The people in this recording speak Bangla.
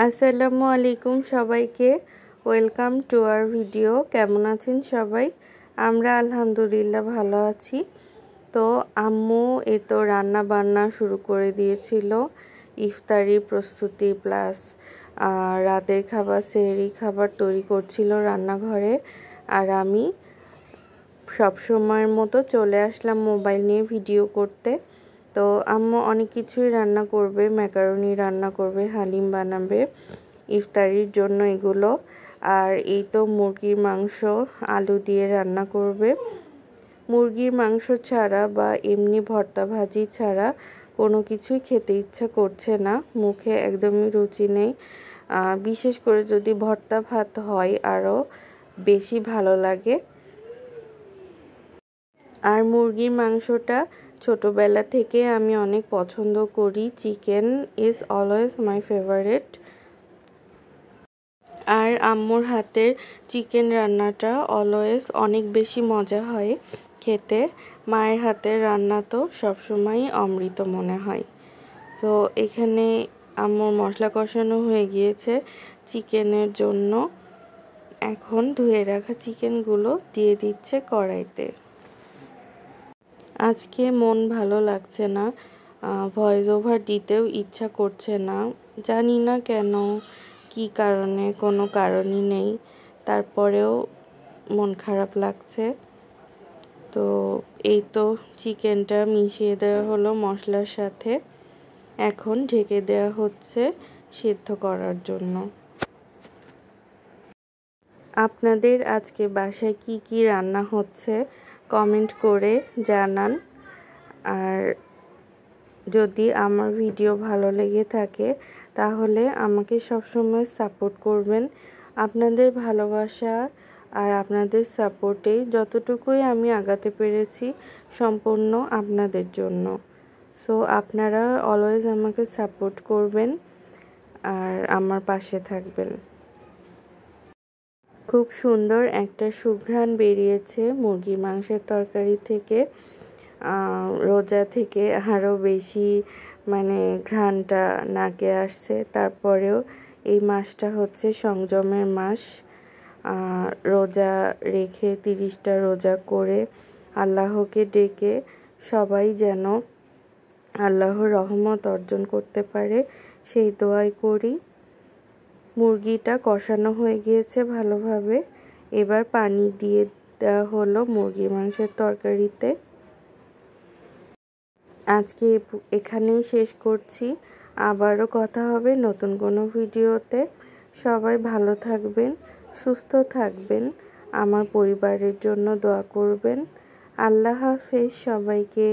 আসসালামু আলাইকুম সবাইকে, ওয়েলকাম টু আওয়ার ভিডিও। কেমন আছেন সবাই? আমরা আলহামদুলিল্লাহ ভালো আছি। তো আম্মু তো রান্না বান্না শুরু করে দিয়েছিল, ইফতারি প্রস্তুতি প্লাস রাতের খাবার সেহরি খাবার তৈরি করছিল রান্নাঘরে। আর আমি সবসময়ের মতো চলে আসলাম মোবাইল নিয়ে ভিডিও করতে। তো আম্মু অনেক কিছুই রান্না করবে, ম্যাকারনি রান্না করবে, হালিম বানাবে ইফতারির জন্য এগুলো। আর এই তো মুরগির মাংস আলু দিয়ে রান্না করবে। মুরগির মাংস ছাড়া বা এমনি ভর্তা ভাজি ছাড়া কোনো কিছুই খেতে ইচ্ছা করছে না, মুখে একদমই রুচি নেই। বিশেষ করে যদি ভর্তা ভাত হয় আরও বেশি ভালো লাগে। আর মুরগির মাংসটা ছোটোবেলা থেকে আমি অনেক পছন্দ করি। Chicken is always my favourite. আর আম্মুর হাতের চিকেন রান্নাটা অলওয়েজ অনেক বেশি মজা হয় খেতে। মায়ের হাতের রান্না তো সবসময়ই অমৃত মনে হয়। তো এখানে আম্মুর মশলা কষানো হয়ে গিয়েছে চিকেনের জন্য। এখন ধুয়ে রাখা চিকেনগুলো দিয়ে দিচ্ছে কড়াইতে। আজকে মন ভালো লাগছে না, ভয়েস ওভার দিতেও ইচ্ছা করছে না, জানি না কেন, কি কারণে, কোনো কারণই নেই, তারপরেও মন খারাপ লাগছে। তো এই তো চিকেনটা মিশিয়ে দেওয়া হলো মশলার সাথে, এখন ঢেকে দেওয়া হচ্ছে সিদ্ধ করার জন্য। আপনাদের আজকে বাসায় কি কি রান্না হচ্ছে কমেন্ট করে জানান। আর যদি আমার ভিডিও ভালো লেগে থাকে তাহলে আমাকে সবসময় সাপোর্ট করবেন। আপনাদের ভালোবাসা আর আপনাদের সাপোর্টেই যতটুকুই আমি আগাতে পেরেছি সম্পূর্ণ আপনাদের জন্য। সো আপনারা অলওয়েজ আমাকে সাপোর্ট করবেন আর আমার পাশে থাকবেন। খুব সুন্দর একটা সুঘ্রাণ বেরিয়েছে মুরগির মাংসের তরকারি থেকে। রোজা থেকে আরও বেশি ঘ্রাণটা নাকে আসছে। তারপরেও এই মাসটা হচ্ছে সংযমের মাস। রোজা রেখে 30টা রোজা করে আল্লাহকে ডেকে সবাই যেন আল্লাহর রহমত অর্জন করতে পারে সেই দোয়াই করি। মুরগিটা কষানো হয়ে গিয়েছে ভালোভাবে, এবার পানি দিয়ে দেওয়া হলো মুরগির মাংসের তরকারিতে। আজকে এখানেই শেষ করছি, আবারও কথা হবে নতুন কোনো ভিডিওতে। সবাই ভালো থাকবেন, সুস্থ থাকবেন, আমার পরিবারের জন্য দোয়া করবেন। আল্লাহ হাফেজ সবাইকে।